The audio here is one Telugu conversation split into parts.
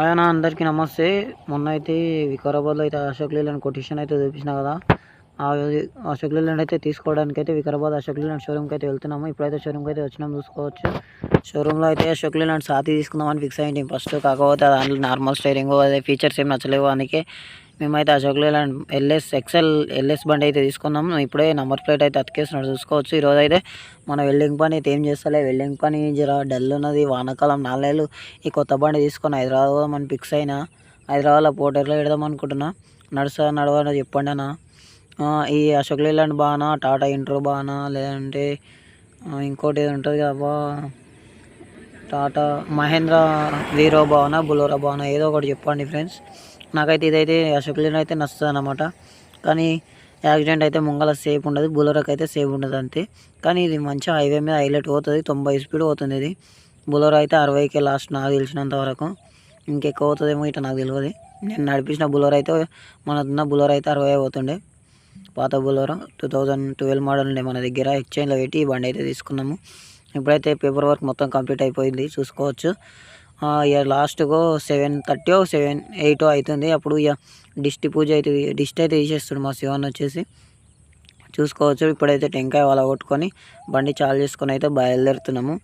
ఆయన అందరికీ నమస్తే. మొన్న అయితే వికారాబాద్లో అయితే అశోక్ లేలాండ్ కొటేషన్ అయితే చూపించిన కదా. ఆ అశోక్ లేలాండ్ అయితే తీసుకోవడానికి అయితే వికారాబాద్ అశోక్ లేలాండ్ షోరూమ్కి అయితే వెళ్తున్నాము. ఇప్పుడైతే షోరూమ్కి అయితే వచ్చినాం, చూసుకోవచ్చు. షోరూంలో అయితే అశోక్ లేలాండ్ సాతి తీసుకుందామని ఫిక్స్ అయ్యింది ఫస్ట్. కాకపోతే దాంట్లో నార్మల్ స్టైరింగ్ అదే ఫీచర్స్ ఏం నచ్చలేవు. అందుకే మేమైతే అశోక్ లేలాండ్ ఎల్ఎస్ బండి అయితే తీసుకున్నాం. ఇప్పుడే నెంబర్ ప్లేట్ అయితే అతికేస్తున్నాడు, చూసుకోవచ్చు. ఈరోజు అయితే మన వెల్డింగ్ పని అయితే ఏం చేస్తలే. వెల్డింగ్ పని జర డల్ ఉన్నది, వానాకాలం 4 నెలలు. ఈ కొత్త బండి తీసుకొని హైదరాబాద్ మనం ఫిక్స్ అయినా. హైదరాబాద్లో పోటర్లో పెడదాం అనుకుంటున్నా. నడవని చెప్పండి అన్న. ఈ అశోక్ లేలాండ్ బానా, టాటా ఇంట్రో బానా, లేదంటే ఇంకోటి ఏది ఉంటుంది కదా, టాటా మహేంద్ర వీరో బానా, బులోరా బానా, ఏదో ఒకటి చెప్పండి ఫ్రెండ్స్. నాకైతే ఇదైతే అశోక్ లేలాండ్ అయితే నచ్చుతుంది అన్నమాట. కానీ యాక్సిడెంట్ అయితే ముంగల సేఫ్ ఉండదు, బులోరాకి అయితే సేఫ్ ఉండదు అంతే. కానీ ఇది మంచి హైవే మీద హైలైట్ పోతుంది, 90 స్పీడ్ పోతుంది ఇది. బులోరా అయితే 60కే లాస్ట్ నాకు తెలిసినంత వరకు. ఇంకెక్కువ అవుతుందేమో ఇట్లా నాకు తెలియదు. నేను నడిపించిన బులోరా అయితే మనకున్న బులోరా అయితే 60 పోతుండే. పాత బులోరా 2012 మోడల్ ఉండే మన దగ్గర. ఎక్స్చేంజ్లో పెట్టి ఈ బండి అయితే తీసుకున్నాము. ఇప్పుడైతే పేపర్ వర్క్ మొత్తం కంప్లీట్ అయిపోయింది, చూసుకోవచ్చు. ఇక లాస్ట్కు 7:30 7:08 అవుతుంది. అప్పుడు ఇక డిస్ట్ అయితే తీసేస్తాడు మా శివన్ వచ్చేసి, చూసుకోవచ్చు. ఇప్పుడైతే టెంకాయ వాళ్ళ కొట్టుకొని బండి చాలు చేసుకొని అయితే బయలుదేరుతున్నాము.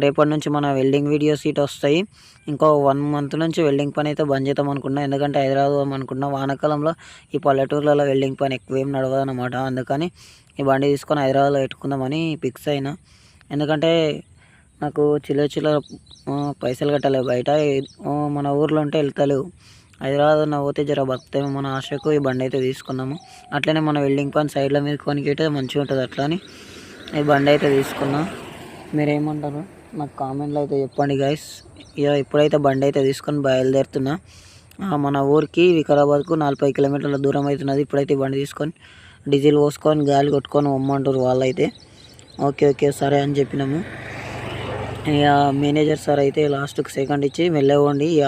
రేపటి నుంచి మన వెల్డింగ్ వీడియోస్ ఇటు వస్తాయి. ఇంకో 1 మంత్ నుంచి వెల్డింగ్ పని అయితే బంద్ చేద్దాం అనుకున్నా. ఎందుకంటే హైదరాబాద్ అనుకున్నా వానాకాలంలో ఈ పల్లెటూర్లలో వెల్డింగ్ పని ఎక్కువ ఏం నడవదు అనమాట. అందుకని ఈ బండి తీసుకొని హైదరాబాద్లో పెట్టుకుందామని ఫిక్స్ అయినా. ఎందుకంటే నాకు చిల్లర పైసలు కట్టాలి బయట. మన ఊర్లో ఉంటే వెళ్తలేవు. హైదరాబాద్ పోతే జర బతాము మన ఆశకు ఈ బండి అయితే తీసుకున్నాము. అట్లనే మన వెల్డింగ్ పని సైడ్లో మీద కొనికితే మంచిగా ఉంటుంది. అట్లా అని ఈ బండి అయితే తీసుకున్నా. మీరేమంటారు నాకు కామెంట్లో అయితే చెప్పండి గైస్. ఇక ఇప్పుడైతే బండి అయితే తీసుకొని బయలుదేరుతున్నా. మన ఊరికి వికారాబాద్కు 40 కిలోమీటర్ల దూరం అవుతున్నది. ఇప్పుడైతే బండి తీసుకొని డీజిల్ పోసుకొని గాలి కొట్టుకొని పొమ్మంటారు వాళ్ళైతే. ఓకే సరే అని చెప్పినాము. ఇక మేనేజర్ సార్ అయితే లాస్ట్కి సెకండ్ ఇచ్చి వెళ్ళవండి, ఇక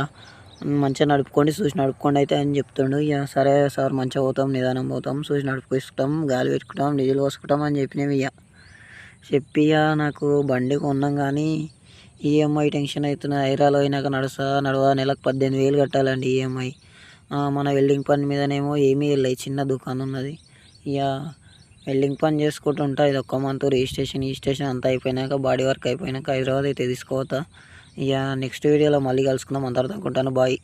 మంచిగా నడుపుకోండి, చూసి నడుపుకోండి అయితే అని చెప్తుండు. ఇక సరే సార్ మంచిగా పోతాం, నిదానం పోతాం, చూసి నడుపుకుంటాం, గాలి పెట్టుకుంటాం, డీజిల్ పోసుకుంటాం అని చెప్పినవి. ఇక చెప్పి నాకు బండి కొన్నాం కానీ ఈఎంఐ టెన్షన్ అవుతున్నది. హైదరాబాద్ అయినాక నడవా నెలకు 18,000 కట్టాలండి ఈఎంఐ. మన వెల్డింగ్ పని మీదనేమో ఏమీ వెళ్ళాయి, చిన్న దుకాణం ఉన్నది. ఇక వెల్డింగ్ పని చేసుకుంటుంటా. ఇది ఒక్క మంత్ రిజిస్ట్రేషన్ అంతా అయిపోయినాక, బాడీ వర్క్ అయిపోయినాక హైదరాబాద్ అయితే తీసుకోవతా. ఇక నెక్స్ట్ వీడియోలో మళ్ళీ కలుసుకుందాం. అంతవరకు అనుకుంటాను, బాయ్.